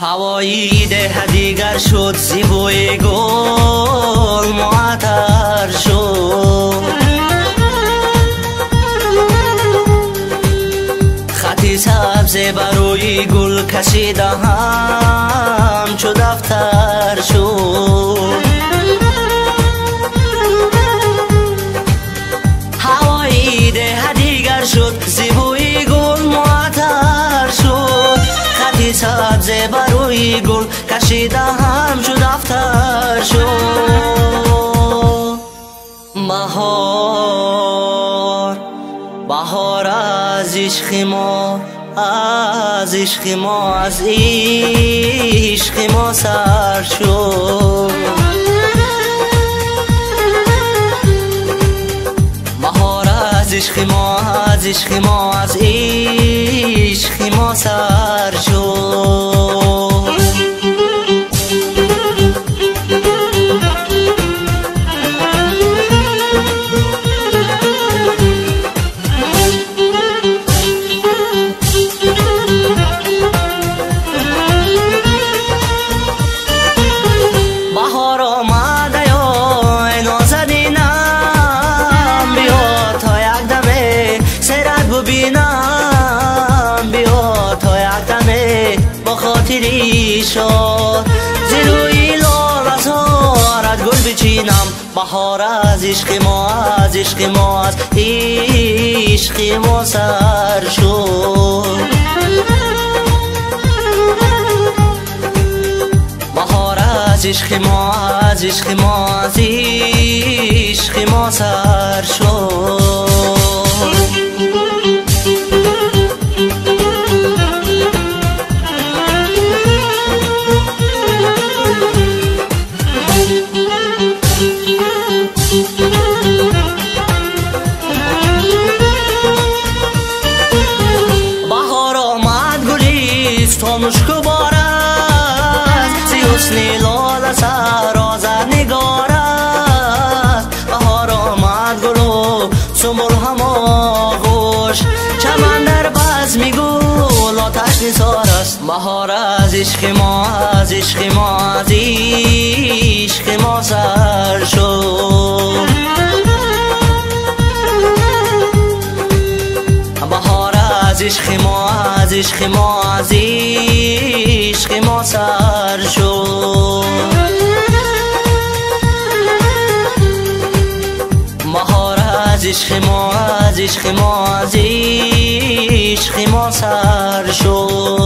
هوایی ده دیگر شد زیبای گل معطر شد، خطی سبز بروی گل کشیدم چو دفتر شد. هوایی ده دیگر شد زیبای گل معطر شد، خطی سبز بروی گل کشیدم چو دفتر شد. بهار بهار از عشق ما، از عشق ما، از عشق ما سر شد. بهار از عشق ما، از عشق ما، از عشق ما سر شد. شد زیروی لال ازارت گل بچینم. بهار از عشق ما، از عشق ما، از عشق ما سر شد. بهار از عشق ما، از عشق ما، از عشق ما سر شد. مشکو بارد زی حسن لال سرازر نگارد. بهار آمد گل و سنبل هم آغوش، چمن در بزم گل آتش نثار است. بهار از عشق ما، از عشق ما، از عشق ما سر شد. بهار از عشق ما، از عشق ما، از عشق ما سر شد. بهار از عشق ما، از عشق ما، از عشق ما سر شد.